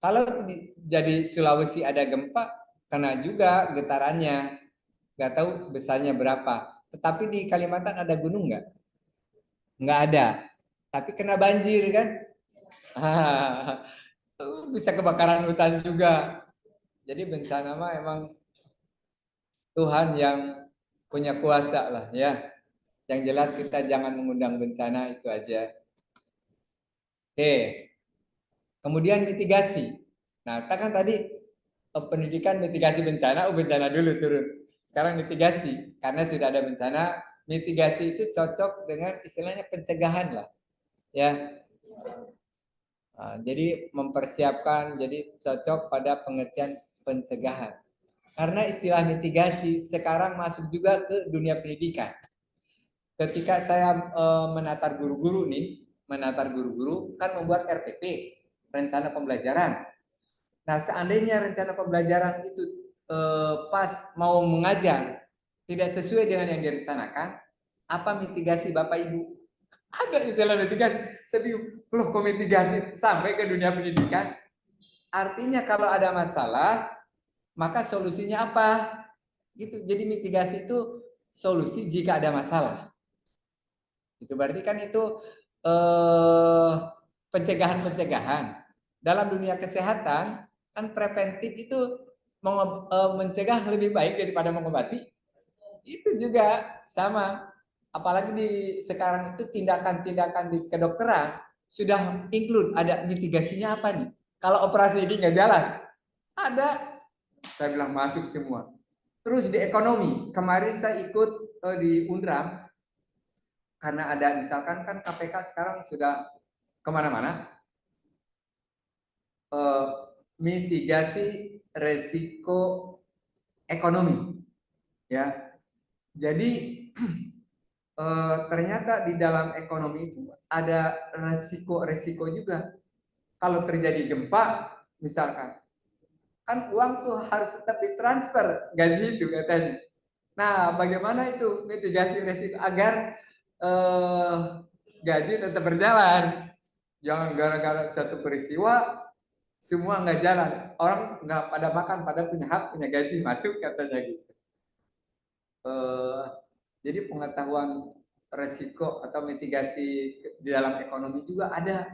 Kalau jadi Sulawesi ada gempa, kena juga getarannya. Nggak tahu besarnya berapa. Tetapi di Kalimantan ada gunung nggak? Nggak ada. Tapi kena banjir kan? Bisa kebakaran hutan juga. Jadi bencana mah emang Tuhan yang punya kuasa lah ya. Yang jelas kita jangan mengundang bencana itu aja. Oke. Kemudian mitigasi. Nah, kita kan tadi pendidikan mitigasi bencana, bencana dulu turun. Sekarang mitigasi, karena sudah ada bencana, mitigasi itu cocok dengan istilahnya pencegahan lah, ya. Nah, jadi mempersiapkan, jadi cocok pada pengertian pencegahan. Karena istilah mitigasi sekarang masuk juga ke dunia pendidikan. Ketika saya menatar guru-guru kan membuat RPP, rencana pembelajaran. Nah, seandainya rencana pembelajaran itu pas mau mengajar tidak sesuai dengan yang direncanakan, apa mitigasi Bapak Ibu? Ada istilah mitigasi. Saya bingung, loh kok mitigasi sampai ke dunia pendidikan? Artinya kalau ada masalah, maka solusinya apa? Gitu. Jadi mitigasi itu solusi jika ada masalah. Itu berarti kan itu pencegahan-pencegahan. Dalam dunia kesehatan kan preventif itu mencegah lebih baik daripada mengobati. Itu juga sama. Apalagi di sekarang itu tindakan-tindakan di kedokteran sudah include ada mitigasinya apa nih? Kalau operasi ini nggak jalan, ada. Saya bilang masuk semua. Terus di ekonomi, kemarin saya ikut di Undram karena ada misalkan kan KPK sekarang sudah kemana-mana mitigasi resiko ekonomi, ya. Jadi ternyata di dalam ekonomi itu ada resiko-resiko juga. Kalau terjadi gempa, misalkan, kan uang tuh harus tetap ditransfer gaji itu katanya. Nah, bagaimana itu mitigasi resiko agar gaji tetap berjalan? Jangan gara-gara satu peristiwa semua nggak jalan, orang nggak pada makan, pada punya hak, punya gaji masuk katanya gitu. Jadi pengetahuan resiko atau mitigasi di dalam ekonomi juga ada.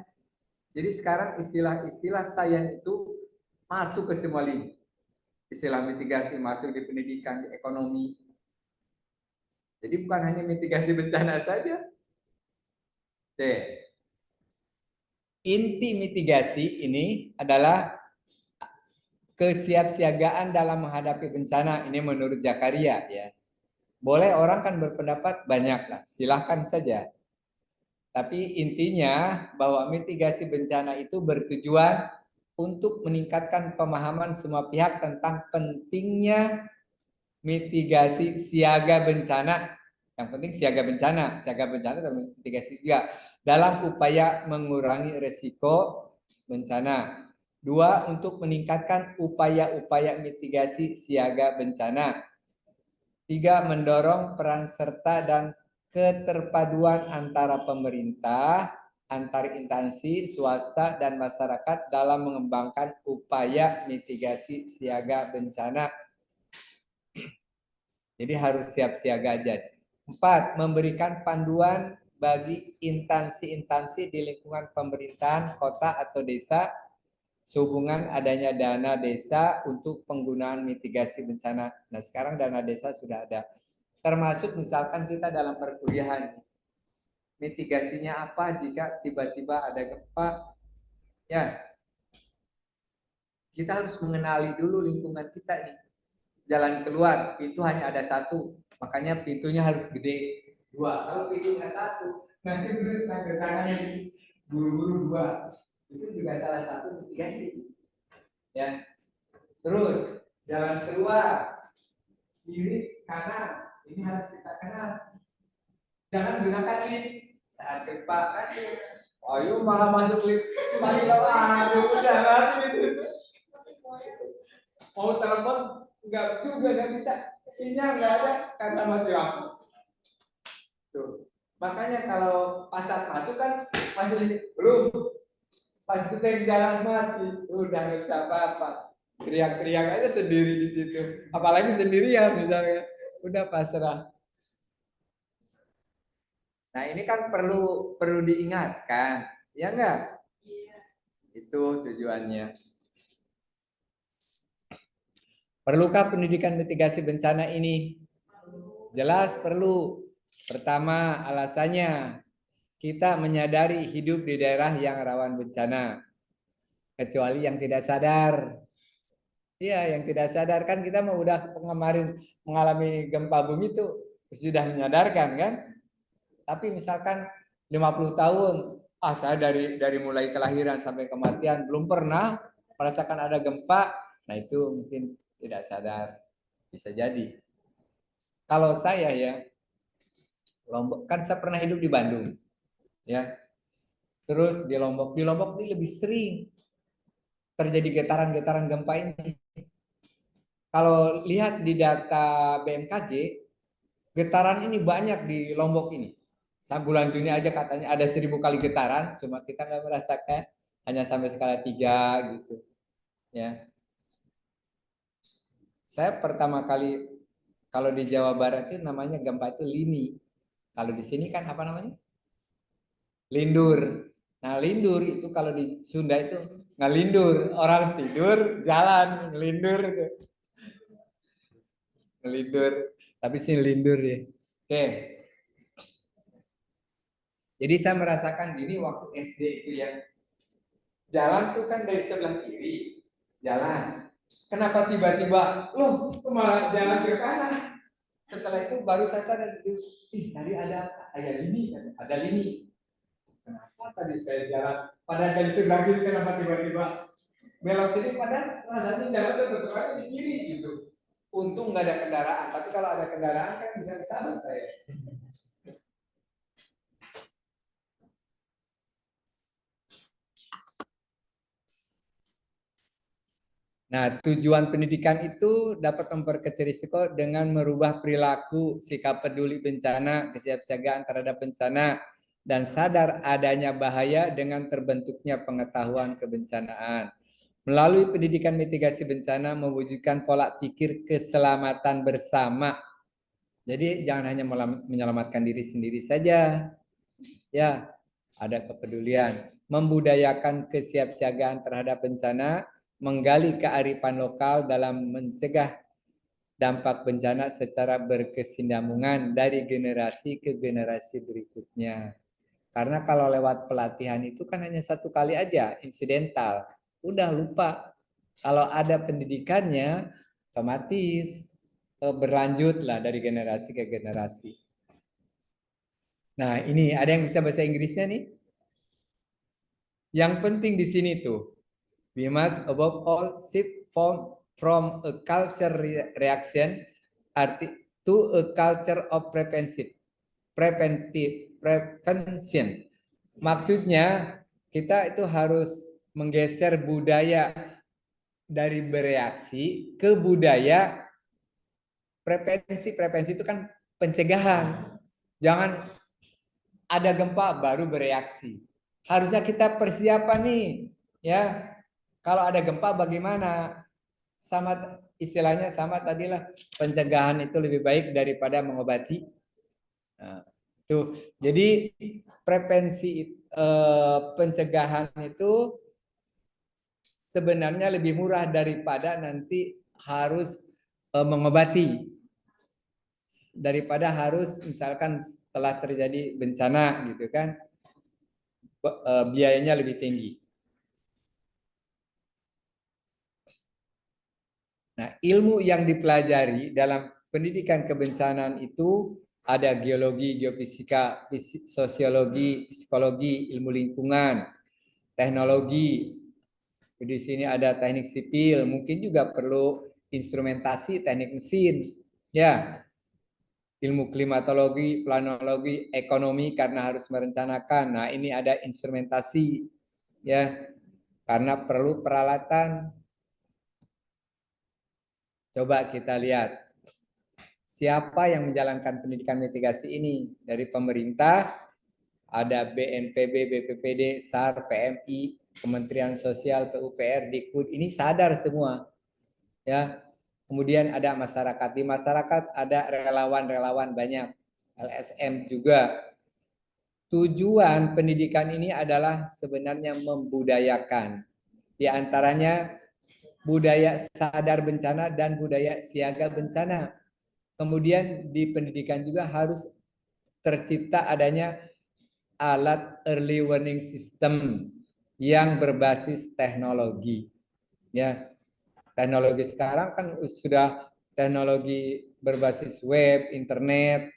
Jadi sekarang istilah-istilah sains itu masuk ke semua lini. Istilah mitigasi masuk di pendidikan, di ekonomi. Jadi bukan hanya mitigasi bencana saja. Oke. Inti mitigasi ini adalah kesiapsiagaan dalam menghadapi bencana. Ini menurut Zakaria ya. Boleh orang kan berpendapat banyak lah, silahkan saja. Tapi intinya bahwa mitigasi bencana itu bertujuan untuk meningkatkan pemahaman semua pihak tentang pentingnya mitigasi siaga bencana Yang penting siaga bencana mitigasi juga dalam upaya mengurangi resiko bencana. 2, untuk meningkatkan upaya-upaya mitigasi siaga bencana. 3, mendorong peran serta dan keterpaduan antara pemerintah, antar instansi, swasta, dan masyarakat dalam mengembangkan upaya mitigasi siaga bencana. Jadi harus siap siaga aja. 4, memberikan panduan bagi instansi-instansi di lingkungan pemerintahan kota atau desa sehubungan adanya dana desa untuk penggunaan mitigasi bencana. Nah, sekarang dana desa sudah ada. Termasuk misalkan kita dalam perkuliahan. Mitigasinya apa jika tiba-tiba ada gempa? Ya, kita harus mengenali dulu lingkungan kita nih. Jalan keluar, pintu hanya ada satu. Makanya pintunya harus gede. 2. Kalau pintunya satu, nanti ke tangannya buru-buru 2. Itu juga salah satu mitigasi. Ya. Terus jalan keluar kiri kanan ini harus kita kenal. Jangan gunakan lift saat gempa kan. Ayo malah masuk lift lagi aduh jangan gitu. Mau telepon nggak juga nggak bisa, sinyal nggak ada karena mati lampu. Tuh. Makanya kalau pasar masuk kan masih belum, pas kita di jalan mati udah nggak bisa apa-apa. Teriak-teriak aja sendiri di situ. Apalagi sendirian misalnya. Udah pasrah. Nah, ini kan perlu diingatkan. Ya enggak? Itu tujuannya. Perlukah pendidikan mitigasi bencana ini? Jelas perlu. Pertama, alasannya kita menyadari hidup di daerah yang rawan bencana. Kecuali yang tidak sadar. Iya, yang tidak sadar kan kita mau udah kemarin mengalami gempa bumi itu sudah menyadarkan kan? Tapi misalkan 50 tahun, saya dari mulai kelahiran sampai kematian belum pernah merasakan ada gempa, nah itu mungkin tidak sadar. Bisa jadi. Kalau saya ya, Lombok kan saya pernah hidup di Bandung, ya. Terus di Lombok ini lebih sering terjadi getaran-getaran gempa ini. Kalau lihat di data BMKG, getaran ini banyak di Lombok ini. Bulan Juni aja katanya ada 1000 kali getaran, cuma kita nggak merasakan, hanya sampai skala 3 gitu. Ya. Saya pertama kali kalau di Jawa Barat itu namanya gempa itu lini. Kalau di sini kan apa namanya? Lindur. Nah, lindur itu kalau di Sunda itu ngelindur, orang tidur jalan ngelindur. Ngelindur. Tapi sih lindur ya. Oke. Jadi saya merasakan gini waktu SD itu ya. Jalan tuh kan dari sebelah kiri, jalan. Kenapa tiba-tiba, loh, malah jalan ke kanan? Setelah itu baru saya sadar, tadi ada lini, ada lini. Kenapa tadi saya jalan? Padahal dari sebelah kiri, kenapa tiba-tiba belok sini? Padahal rasanya jalan tuh tetap aja di kiri gitu. Untung nggak ada kendaraan, tapi kalau ada kendaraan kan bisa kesalahan saya. Nah, tujuan pendidikan itu dapat memperkecil risiko dengan merubah perilaku, sikap peduli bencana, kesiapsiagaan terhadap bencana, dan sadar adanya bahaya dengan terbentuknya pengetahuan kebencanaan. Melalui pendidikan mitigasi bencana mewujudkan pola pikir keselamatan bersama. Jadi jangan hanya menyelamatkan diri sendiri saja. Ya, ada kepedulian. Membudayakan kesiapsiagaan terhadap bencana, menggali kearifan lokal dalam mencegah dampak bencana secara berkesinambungan dari generasi ke generasi berikutnya. Karena kalau lewat pelatihan itu kan hanya satu kali aja, insidental. Udah lupa. Kalau ada pendidikannya, otomatis berlanjut lah dari generasi ke generasi. Nah, ini ada yang bisa bahasa Inggrisnya nih? Yang penting di sini tuh, we must above all shift from a culture reaction to a culture of prevention. prevention. Maksudnya kita itu harus menggeser budaya dari bereaksi ke budaya prevensi. Prevensi itu kan pencegahan. Jangan ada gempa baru bereaksi. Harusnya kita persiapan nih, ya. Kalau ada gempa bagaimana? Sama istilahnya sama tadilah, pencegahan itu lebih baik daripada mengobati. Nah, tuh. Jadi prevensi pencegahan itu sebenarnya lebih murah daripada nanti harus mengobati, daripada harus misalkan setelah terjadi bencana gitu kan, biayanya lebih tinggi. Nah, ilmu yang dipelajari dalam pendidikan kebencanaan itu ada geologi, geofisika, sosiologi, psikologi, ilmu lingkungan, teknologi. Di sini ada teknik sipil, mungkin juga perlu instrumentasi, teknik mesin, ya. Ilmu klimatologi, planologi, ekonomi karena harus merencanakan. Nah, ini ada instrumentasi, ya, karena perlu peralatan. Coba kita lihat siapa yang menjalankan pendidikan mitigasi ini. Dari pemerintah ada BNPB, BPPD, SAR, PMI, Kementerian Sosial, PUPR, Dikbud. Ini sadar semua, ya. Kemudian ada masyarakat. Di masyarakat ada relawan-relawan banyak, LSM juga. Tujuan pendidikan ini adalah sebenarnya membudayakan. Di antaranya budaya sadar bencana dan budaya siaga bencana. Kemudian di pendidikan juga harus tercipta adanya alat early warning system yang berbasis teknologi. Ya, teknologi sekarang kan sudah teknologi berbasis web, internet.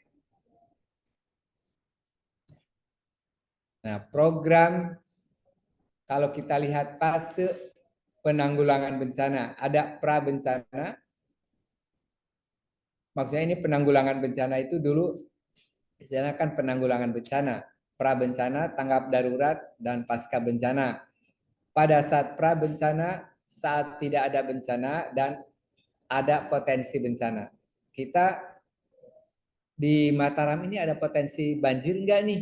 Nah, program kalau kita lihat fase penanggulangan bencana, ada pra bencana. Maksudnya ini penanggulangan bencana itu dulu istilahnya kan penanggulangan bencana, pra bencana, tanggap darurat, dan pasca bencana. Pada saat pra bencana, saat tidak ada bencana dan ada potensi bencana. Kita di Mataram ini ada potensi banjir enggak nih?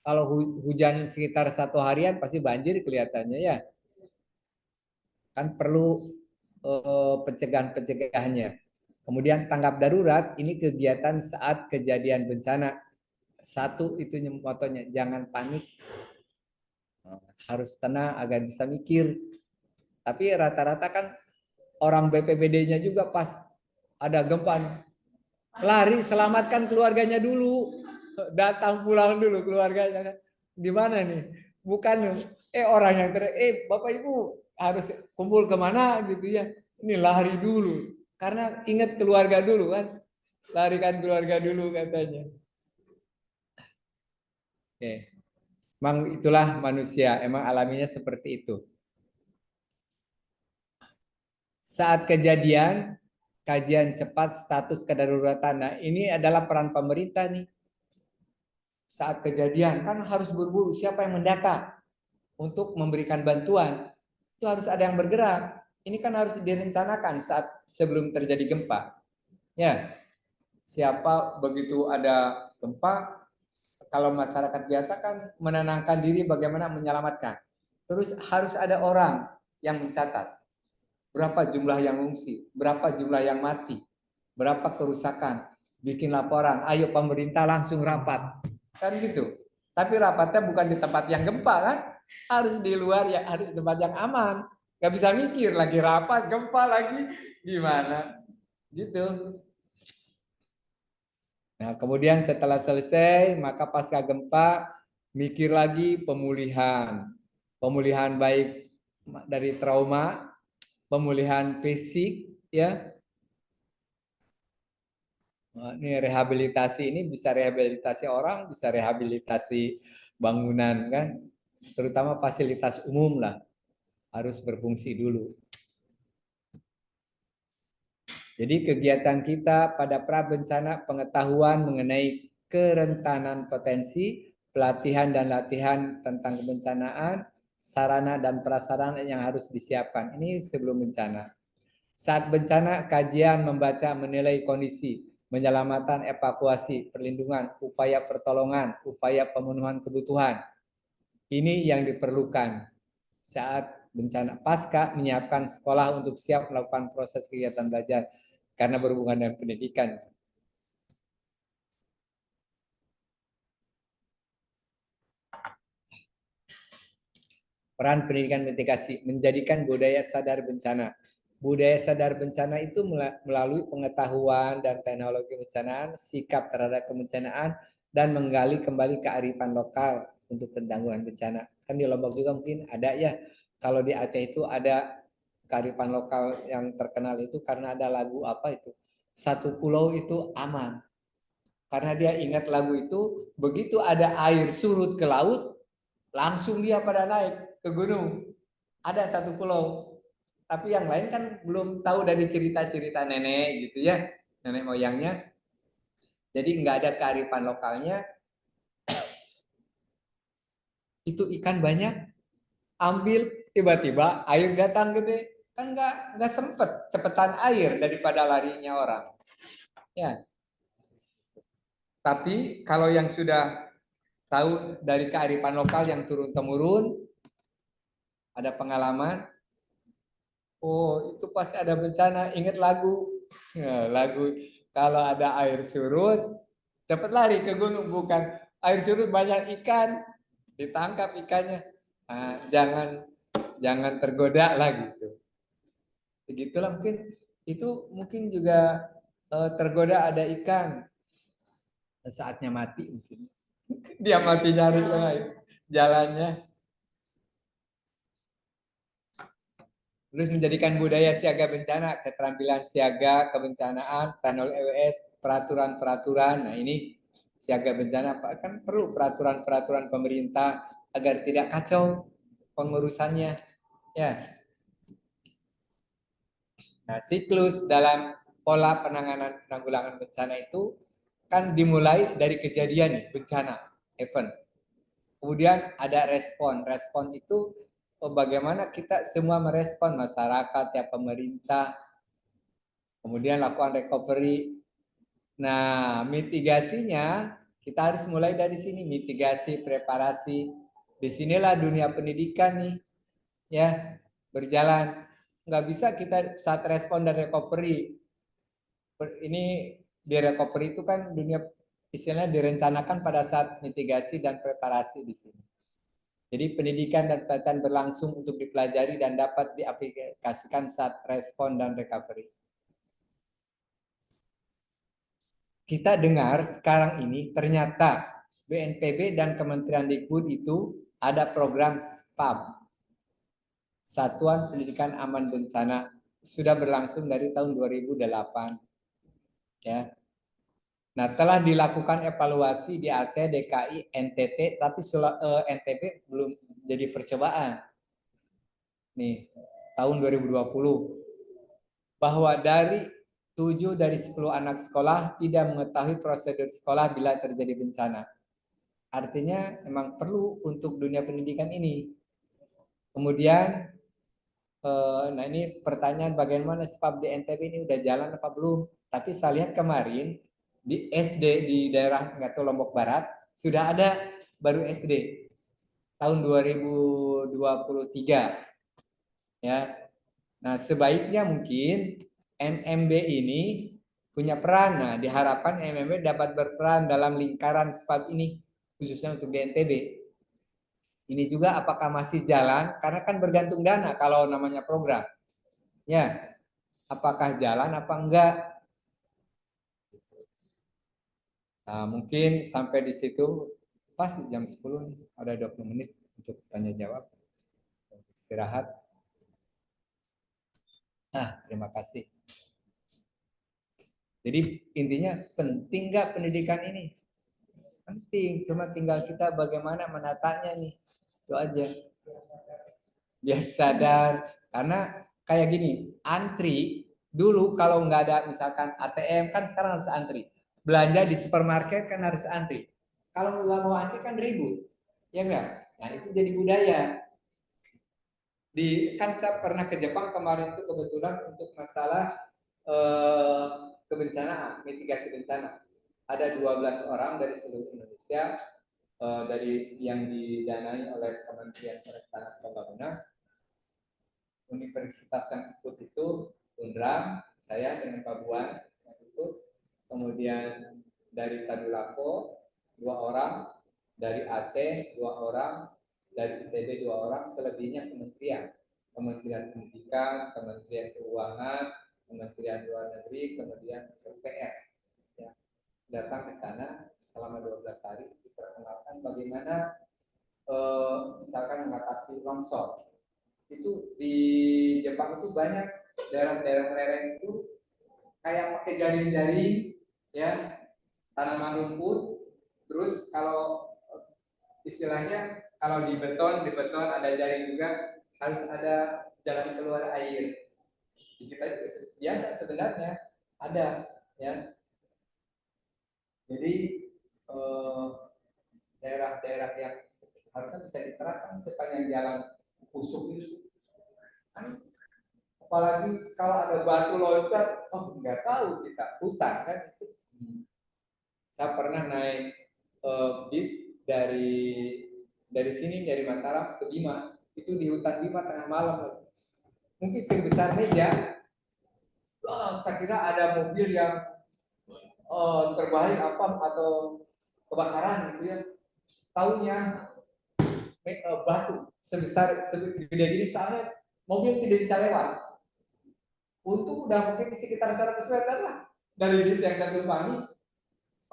Kalau hujan sekitar 1 harian pasti banjir kelihatannya, ya. Kan perlu pencegahan-pencegahannya. Kemudian tanggap darurat ini kegiatan saat kejadian bencana. Satu itu motonya, jangan panik, harus tenang agar bisa mikir. Tapi rata-rata kan orang BPBD-nya juga pas ada gempa, lari selamatkan keluarganya dulu, datang pulang dulu keluarganya kan. Gimana nih? Bukan orang yang Bapak Ibu harus kumpul kemana gitu ya. Ini lari dulu karena ingat keluarga dulu kan. Larikan keluarga dulu katanya. Oke. Emang itulah manusia, emang alaminya seperti itu. Saat kejadian, kajian cepat status kedaruratan. Nah, ini adalah peran pemerintah nih. Saat kejadian kan harus buru-buru, siapa yang mendata untuk memberikan bantuan. Itu harus ada yang bergerak. Ini kan harus direncanakan saat sebelum terjadi gempa. Ya, siapa begitu ada gempa, kalau masyarakat biasa kan menenangkan diri bagaimana menyelamatkan. Terus harus ada orang yang mencatat berapa jumlah yang mengungsi, berapa jumlah yang mati, berapa kerusakan, bikin laporan, ayo pemerintah langsung rapat, kan gitu. Tapi rapatnya bukan di tempat yang gempa kan, harus di luar, ya harus di tempat yang aman. Gak bisa mikir lagi rapat, gempa lagi, gimana gitu. Nah, kemudian setelah selesai, maka pasca gempa mikir lagi pemulihan. Pemulihan baik dari trauma, pemulihan fisik, ya. Nah, ini rehabilitasi ini bisa rehabilitasi orang, bisa rehabilitasi bangunan kan. Terutama fasilitas umum lah harus berfungsi dulu. Jadi kegiatan kita pada pra bencana pengetahuan mengenai kerentanan potensi, pelatihan dan latihan tentang kebencanaan, sarana dan prasarana yang harus disiapkan. Ini sebelum bencana. Saat bencana, kajian, membaca, menilai kondisi, penyelamatan, evakuasi, perlindungan, upaya pertolongan, upaya pemenuhan kebutuhan. Ini yang diperlukan saat bencana. Pasca menyiapkan sekolah untuk siap melakukan proses kegiatan belajar karena berhubungan dengan pendidikan. Peran pendidikan mitigasi, menjadikan budaya sadar bencana. Budaya sadar bencana itu melalui pengetahuan dan teknologi bencanaan, sikap terhadap kebencanaan, dan menggali kembali kearifan lokal untuk penanggulangan bencana. Kan di Lombok juga mungkin ada ya, kalau di Aceh itu ada kearifan lokal yang terkenal itu karena ada lagu apa itu, satu pulau itu aman. Karena dia ingat lagu itu, begitu ada air surut ke laut, langsung dia pada naik ke gunung. Ada satu pulau, tapi yang lain kan belum tahu dari cerita-cerita nenek gitu ya, nenek moyangnya. Jadi nggak ada kearifan lokalnya. Itu ikan banyak, ambil tiba-tiba air datang gede, kan nggak sempet cepetan air daripada larinya orang. Ya, tapi kalau yang sudah tahu dari kearifan lokal yang turun temurun, ada pengalaman. Oh, itu pas ada bencana, ingat lagu. Ya, lagu kalau ada air surut, cepat lari ke gunung, bukan air surut banyak ikan, ditangkap ikannya. Nah, jangan tergoda lah gitu. Begitulah mungkin itu mungkin juga tergoda ada ikan, saatnya mati mungkin. Dia mati nyari jalannya. Terus menjadikan budaya siaga bencana, keterampilan siaga, kebencanaan, teknologi EWS, peraturan-peraturan. Nah ini siaga bencana kan perlu peraturan-peraturan pemerintah agar tidak kacau pengurusannya. Ya. Nah siklus dalam pola penanganan penanggulangan bencana itu kan dimulai dari kejadian nih, bencana, event. Kemudian ada respon. Respon itu bagaimana kita semua merespon, masyarakat, ya pemerintah, kemudian lakukan recovery. Nah, mitigasinya kita harus mulai dari sini, mitigasi, preparasi. Disinilah dunia pendidikan nih, ya berjalan. Nggak bisa kita saat respon dan recovery. Ini di recovery itu kan dunia istilahnya direncanakan pada saat mitigasi dan preparasi di sini. Jadi pendidikan dan pelatihan berlangsung untuk dipelajari dan dapat diaplikasikan saat respon dan recovery. Kita dengar sekarang ini ternyata BNPB dan Kementerian Dikbud itu ada program SPAM, Satuan Pendidikan Aman Bencana, sudah berlangsung dari tahun 2008. Ya. Nah, telah dilakukan evaluasi di Aceh, DKI, NTT, tapi NTB belum jadi percobaan. Nih, tahun 2020. Bahwa dari 7 dari 10 anak sekolah tidak mengetahui prosedur sekolah bila terjadi bencana. Artinya memang perlu untuk dunia pendidikan ini. Kemudian, nah ini pertanyaan bagaimana SPAP di NTB ini udah jalan apa belum? Tapi saya lihat kemarin di SD di daerah nggak tahu Lombok Barat sudah ada baru SD tahun 2023 ya. Nah sebaiknya mungkin MMB ini punya peran. Nah diharapkan MMB dapat berperan dalam lingkaran SPAP ini khususnya untuk di NTB. Ini juga apakah masih jalan? Karena kan bergantung dana kalau namanya program. Ya, apakah jalan apa enggak? Nah, mungkin sampai di situ pas jam 10 nih, ada 20 menit untuk tanya jawab. Istirahat. Nah, terima kasih. Jadi intinya penting nggak pendidikan ini? Penting, cuma tinggal kita bagaimana menatanya nih. Itu aja. Biar sadar. Karena kayak gini, antri dulu kalau nggak ada misalkan ATM kan sekarang harus antri. belanja di supermarket kan harus antri. Kalau nggak mau antri kan ribut, ya enggak? Nah itu jadi budaya. Kan saya pernah ke Jepang kemarin itu kebetulan untuk masalah kebencanaan, mitigasi bencana. Ada 12 orang dari seluruh Indonesia dari yang didanai oleh Kementerian Perencanaan Pembangunan. Universitas yang ikut itu Unram, saya dengan Pak Buan yang ikut. Kemudian dari Tadulako 2 orang, dari Aceh 2 orang, dari ITB 2 orang, selebihnya kementerian. Kementerian Pendidikan, Kementerian Keuangan, Kementerian Luar Negeri, kemudian PUPR. Ya, datang ke sana selama 12 hari diperkenalkan bagaimana misalkan mengatasi longsor. Itu di Jepang itu banyak daerah-daerah lereng itu kayak pakai jaring-jaring, ya, tanaman rumput. Terus kalau istilahnya kalau di beton ada jaring juga, harus ada jalan keluar air. Di kita itu biasa sebenarnya ada, ya. Jadi daerah-daerah yang harusnya bisa diterapkan sepanjang jalan busuk itu kan, apalagi kalau ada batu loncat, oh nggak tahu kita hutan kan. Saya pernah naik bis dari sini dari Mataram ke Bima, itu di hutan Bima tengah malam, mungkin sebesar meja. Saya kira ada mobil yang terbalik apa atau kebakaran gitu ya. Taunya batu sebesar gede gini, soalnya mobil tidak bisa lewat. Untung udah mungkin di sekitar 100 meter lah dari bis yang saya tumpangi.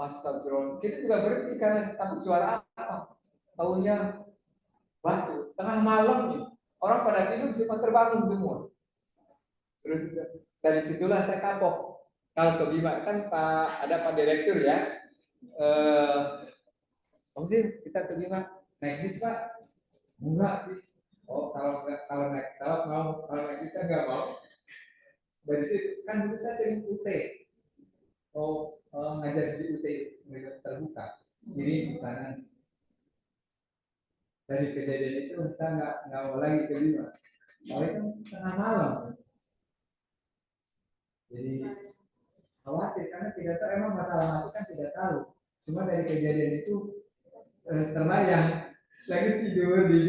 Astagfirullah, kita juga berhenti karena takut suara apa. Taunya batu tengah malam nih, orang pada tidur semua terbangun semua. Terus dari situlah saya kapok. Kalau ke Bima kan ada Pak Direktur ya. Sih kita ke Bima naik bis Pak? Enggak sih. Oh kalau naik pesawat mau, kalau naik bis enggak mau. Dari situ kan dulu saya sering UT. Ngajar di UT mereka terbuka. Jadi di sana dari kejadian itu saya nggak mau lagi ke Bima. Soalnya kan tengah malam. Jadi khawatir karena tidak tahu, emang masalah mati kan tidak tahu. Cuma dari kejadian itu terbayang lagi tidur di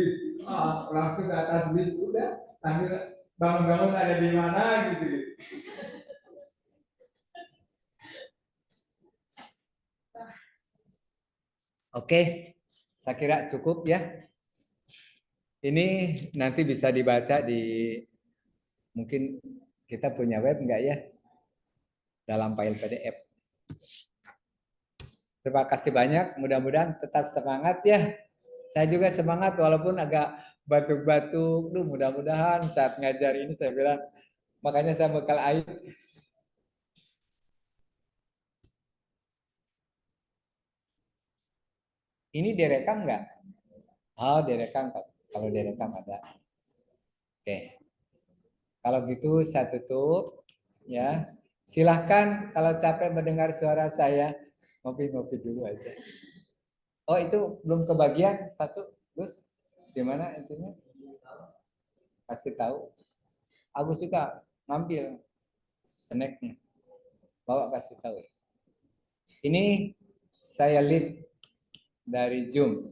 langsung ke atas bis, udah langsung bangun-bangun ada di mana gitu. Oke, saya kira cukup ya. Ini nanti bisa dibaca di, mungkin kita punya web enggak ya, dalam file PDF. Terima kasih banyak, mudah-mudahan tetap semangat ya. Saya juga semangat walaupun agak batuk-batuk. Mudah-mudahan saat ngajar ini saya bilang, makanya saya bekal air. Ini direkam nggak? Oh, direkam. Kalau direkam ada. Oke. Kalau gitu saya tutup ya. Silahkan kalau capek mendengar suara saya, ngopi-ngopi dulu aja. Oh, itu belum kebagian satu, Gus. Gimana intinya? Kasih tahu. Aku suka ngambil snacknya. Bawa kasih tahu. Ini saya lead dari Zoom.